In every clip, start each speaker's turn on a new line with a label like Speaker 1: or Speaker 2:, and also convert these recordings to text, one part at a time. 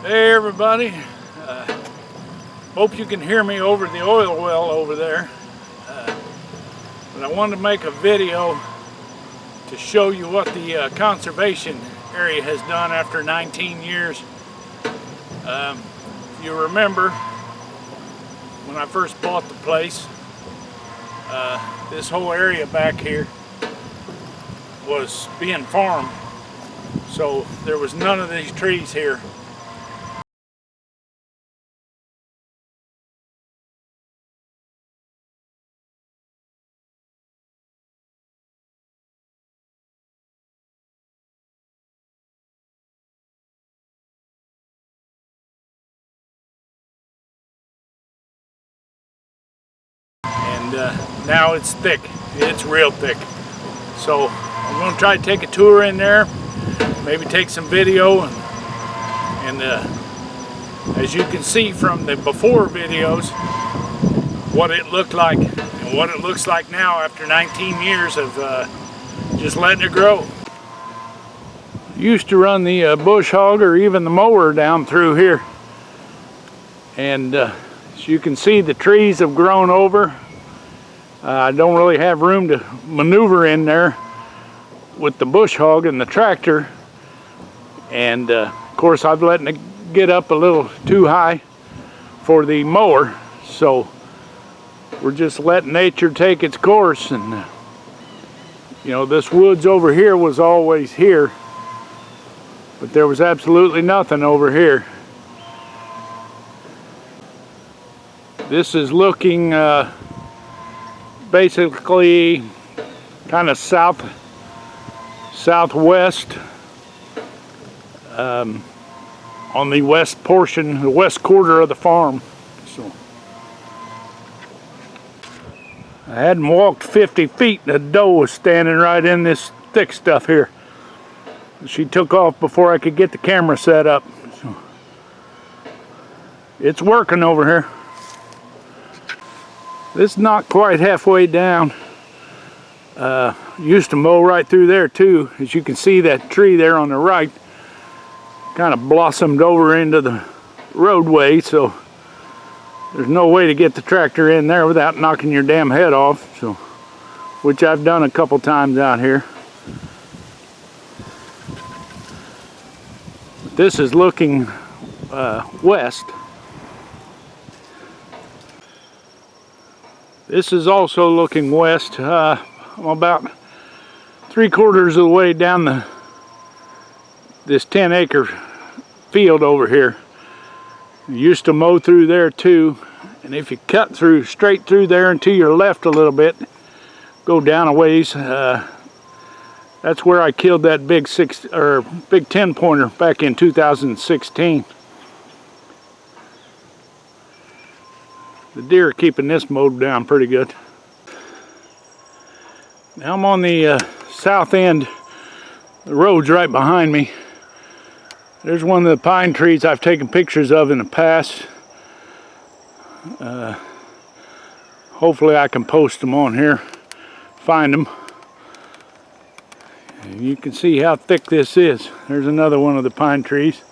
Speaker 1: Hey everybody, hope you can hear me over the oil well over there. But I wanted to make a video to show you what the conservation area has done after 19 years. If you remember, when I first bought the place, this whole area back here was being farmed, so there was none of these trees here. And now it's thick. It's real thick. So I'm going to try to take a tour in there, maybe take some video, and as you can see from the before videos, what it looked like and what it looks like now after 19 years of just letting it grow. Used to run the bush hog or even the mower down through here, and as you can see, the trees have grown over. I don't really have room to maneuver in there with the bush hog and the tractor, and of course I've let it get up a little too high for the mower, so we're just letting nature take its course. And you know, this woods over here was always here, but there was absolutely nothing over here. This is looking basically kind of southwest, on the west portion, the west quarter of the farm. So I hadn't walked 50 feet and the doe was standing right in this thick stuff here. She took off before I could get the camera set up. So it's working over here. This is not quite halfway down. Used to mow right through there too. As you can see, that tree there on the right kind of blossomed over into the roadway, so there's no way to get the tractor in there without knocking your damn head off, so which I've done a couple times out here. This is looking west. This is also looking west. I'm about 3/4 of the way down this 10-acre field over here. I used to mow through there too, and if you cut through straight through there and to your left a little bit, go down a ways, that's where I killed that big 10-pointer back in 2016. The deer are keeping this mowed down pretty good. Now I'm on the south end. The road's right behind me. There's one of the pine trees I've taken pictures of in the past. Hopefully I can post them on here, find them. And you can see how thick this is. There's another one of the pine trees.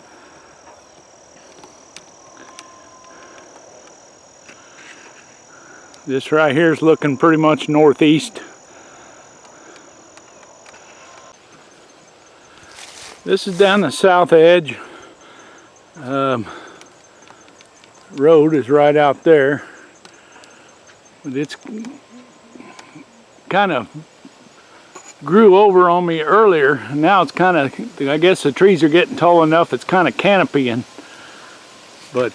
Speaker 1: This right here is looking pretty much northeast. This is down the south edge. Road is right out there. But it's kind of grew over on me earlier. Now it's kind of, I guess the trees are getting tall enough, it's kind of canopying. But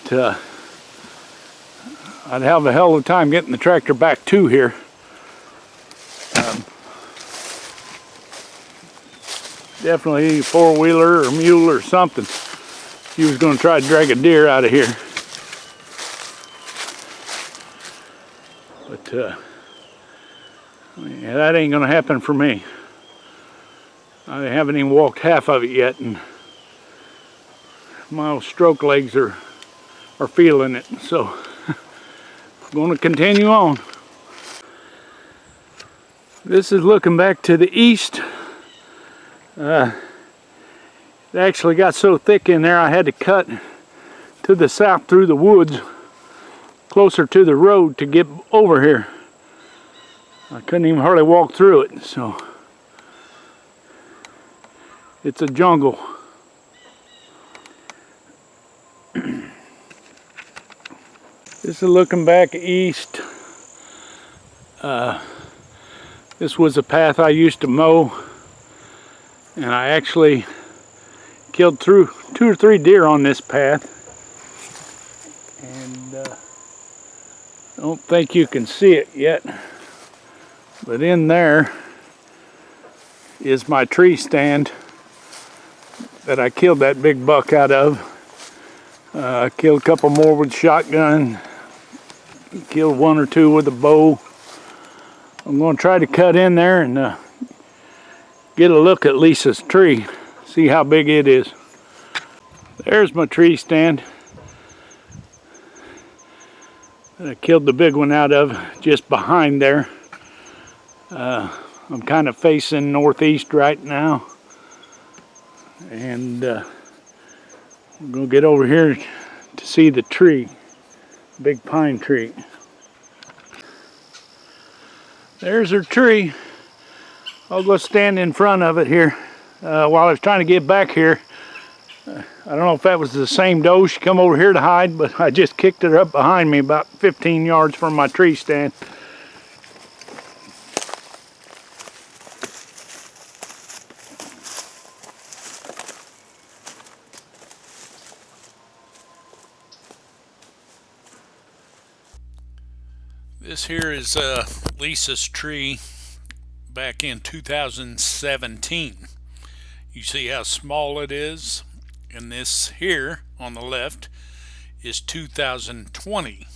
Speaker 1: I'd have a hell of a time getting the tractor back to here. Definitely a four-wheeler or mule or something. He was going to try to drag a deer out of here. But yeah, that ain't going to happen for me. I haven't even walked half of it yet, and my old stroke legs are feeling it. So I'm going to continue on. This is looking back to the east. It actually got so thick in there I had to cut to the south through the woods, closer to the road to get over here. I couldn't even hardly walk through it, so it's a jungle. This is looking back east. This was a path I used to mow, and I actually killed through 2 or 3 deer on this path. And I don't think you can see it yet, but in there is my tree stand that I killed that big buck out of. I killed a couple more with shotgun, killed 1 or 2 with a bow. I'm going to try to cut in there and get a look at Lisa's tree, see how big it is. There's my tree stand that I killed the big one out of, just behind there. I'm kind of facing northeast right now, and I'm going to get over here to see the tree, big pine tree. There's her tree. I'll go stand in front of it here. While I was trying to get back here, I don't know if that was the same doe. She come over here to hide, but I just kicked her up behind me about 15 yards from my tree stand. This here is Lisa's tree back in 2017. You see how small it is? And this here on the left is 2020.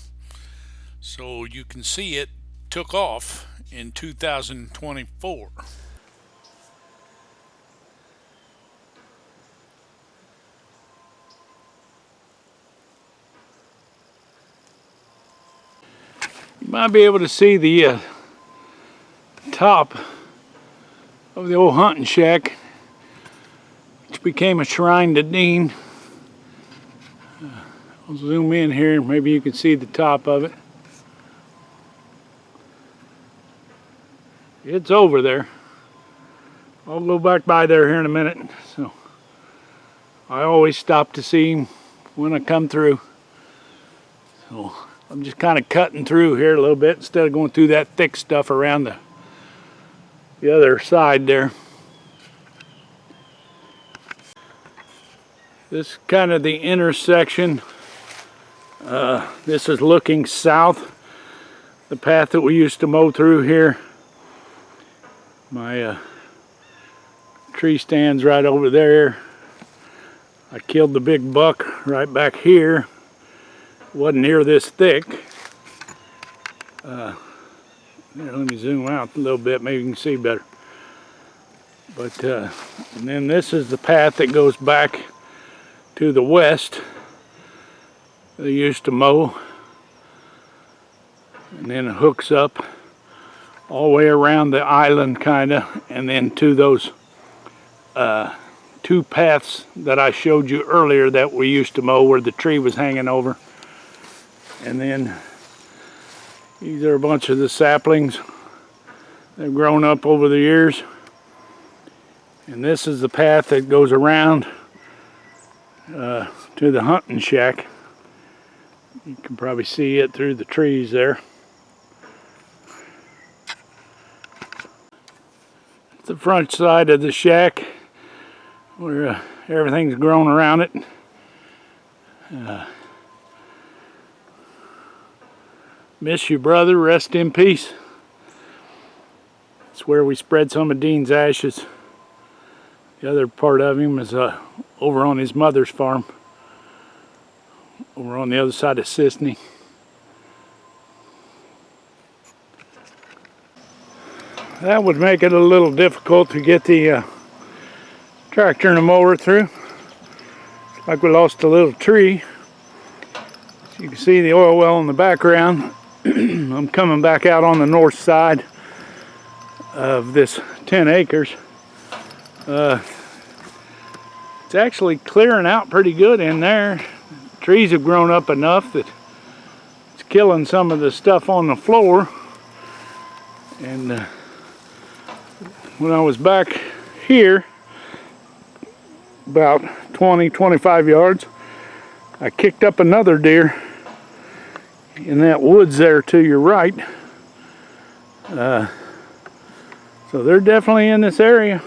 Speaker 1: So you can see it took off in 2024. You might be able to see the top of the old hunting shack, which became a shrine to Dean. I'll zoom in here, maybe you can see the top of it. It's over there. I'll go back by there here in a minute. So I always stop to see him when I come through. So I'm just kind of cutting through here a little bit instead of going through that thick stuff around the other side there. This is kind of the intersection. This is looking south, the path that we used to mow through here. My tree stands right over there. I killed the big buck right back here. Wasn't near this thick. Here, let me zoom out a little bit, maybe you can see better. But and then this is the path that goes back to the west. They used to mow, and then it hooks up all the way around the island, kinda, and then to those 2 paths that I showed you earlier that we used to mow, where the tree was hanging over. And then these are a bunch of the saplings that have grown up over the years. And this is the path that goes around to the hunting shack. You can probably see it through the trees there. It's the front side of the shack where everything's grown around it. Miss you, brother. Rest in peace. It's where we spread some of Dean's ashes. The other part of him is over on his mother's farm, over on the other side of Sisney. That would make it a little difficult to get the tractor and the mower through. Looks like we lost a little tree. You can see the oil well in the background. I'm coming back out on the north side of this 10 acres. It's actually clearing out pretty good in there. trees have grown up enough that it's killing some of the stuff on the floor. And when I was back here, about 20-25 yards, I kicked up another deer in that woods there to your right. So they're definitely in this area.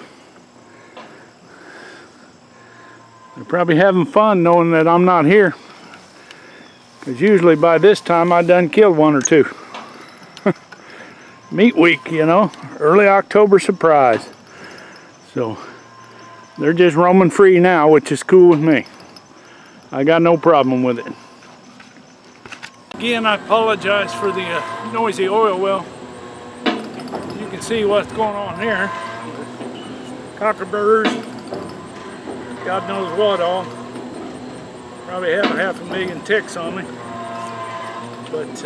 Speaker 1: They're probably having fun knowing that I'm not here, because usually by this time I done killed one or two. Meat week, you know, early October surprise. So they're just roaming free now, which is cool with me. I got no problem with it. Again, I apologize for the noisy oil well. You can see what's going on here. Cockleburs, God knows what all. Probably have 500,000 ticks on me. But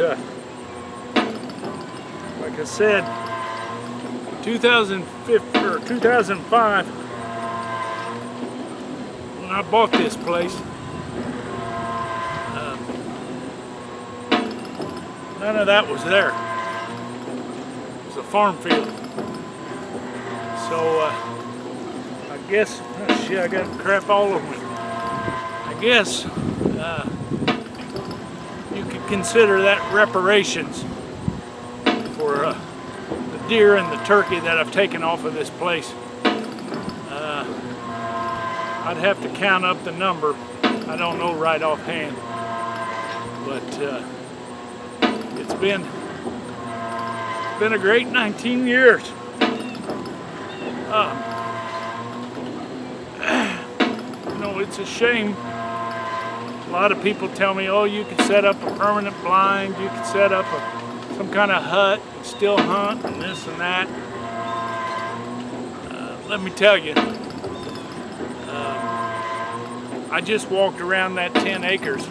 Speaker 1: like I said, 2005, when I bought this place, none of that was there. It was a farm field. So I guess, oh shit, I got crap all over me. I guess you could consider that reparations for the deer and the turkey that I've taken off of this place. I'd have to count up the number. I don't know right offhand, but it's been a great 19 years. You know, it's a shame. A lot of people tell me, oh, you could set up a permanent blind, you could set up some kind of hut and still hunt and this and that. Let me tell you, I just walked around that 10 acres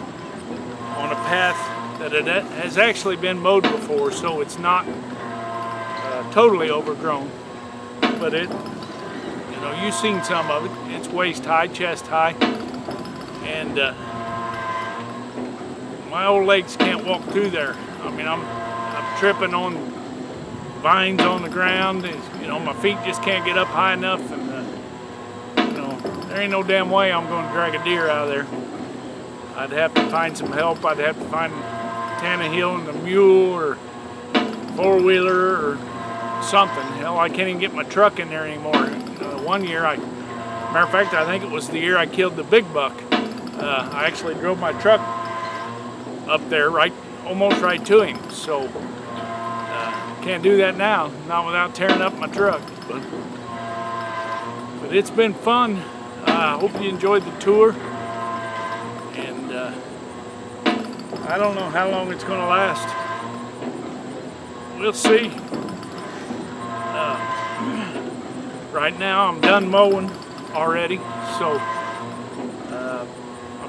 Speaker 1: on a path that has actually been mowed before, so it's not totally overgrown. But it, you know, you've seen some of it. It's waist high, chest high, and my old legs can't walk through there. I mean, I'm tripping on vines on the ground. You know, my feet just can't get up high enough, and you know, there ain't no damn way I'm going to drag a deer out of there. I'd have to find some help. I'd have to find Tannehill and the mule or four-wheeler or something. Hell, I can't even get my truck in there anymore. One year, matter of fact, I think it was the year I killed the big buck. I actually drove my truck up there, almost right to him. So can't do that now, not without tearing up my truck. But it's been fun. I hope you enjoyed the tour. And I don't know how long it's going to last. We'll see. Right now I'm done mowing already, so I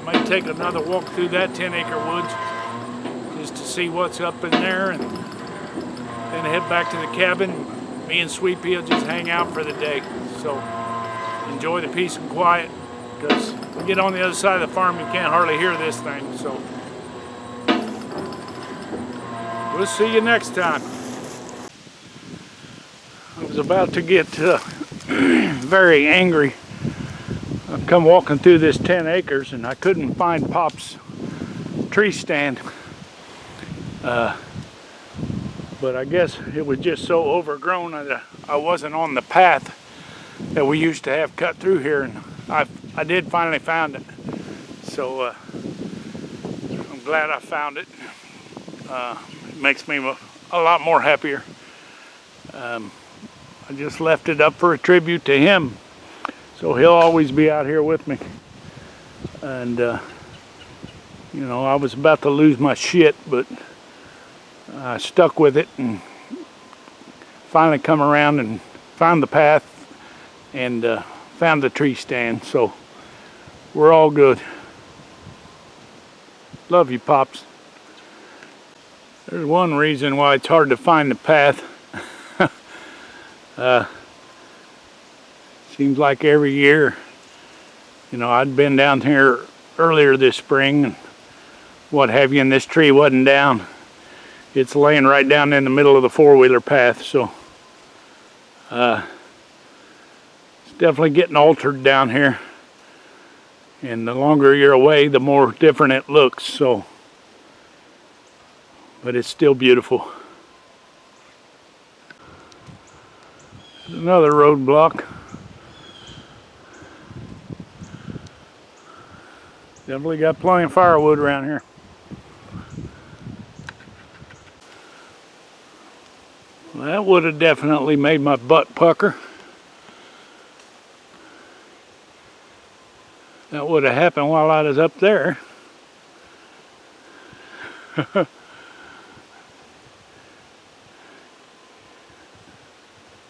Speaker 1: may take another walk through that 10-acre woods just to see what's up in there, and then head back to the cabin. Me and Sweet Pea will just hang out for the day. So enjoy the peace and quiet, because when you get on the other side of the farm you can't hardly hear this thing. So we'll see you next time. I was about to get very angry. I've come walking through this 10 acres and I couldn't find Pop's tree stand. But I guess it was just so overgrown that I wasn't on the path that we used to have cut through here, and I did finally find it. So I'm glad I found it. It makes me a lot more happier. I just left it up for a tribute to him, so he'll always be out here with me. And you know, I was about to lose my shit, but I stuck with it and finally come around and found the path and found the tree stand. So we're all good. Love you, Pops. There's one reason why it's hard to find the path. Seems like every year, you know, I'd been down here earlier this spring and what have you, and this tree wasn't down. It's laying right down in the middle of the four-wheeler path, so it's definitely getting altered down here. And the longer you're away, the more different it looks, so. But it's still beautiful. Another roadblock. Definitely got plenty of firewood around here. Well, that would have definitely made my butt pucker. That would have happened while I was up there.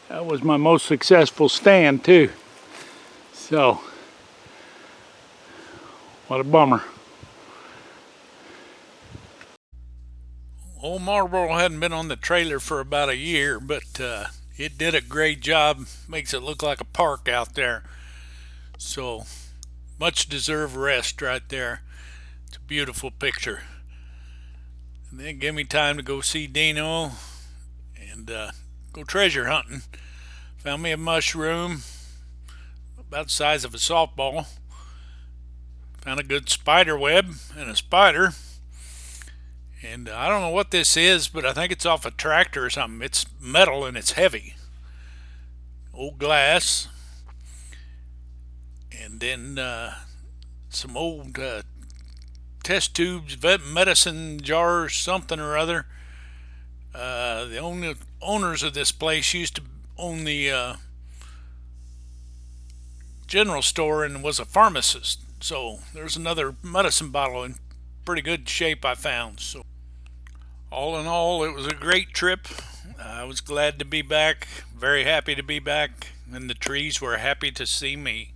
Speaker 1: That was my most successful stand too. So, what a bummer. Old Marlboro hadn't been on the trailer for about a year, but it did a great job. Makes it look like a park out there. So, much deserved rest right there. It's a beautiful picture. And then give me time to go see Dino and go treasure hunting. Found me a mushroom about the size of a softball. Found a good spider web and a spider. And I don't know what this is, but I think it's off a tractor or something. It's metal and it's heavy. Old glass. And then some old test tubes, medicine jars, something or other. The owners of this place used to own the general store and was a pharmacist. So there's another medicine bottle in pretty good shape I found. So all in all, it was a great trip. I was glad to be back, very happy to be back, and the trees were happy to see me.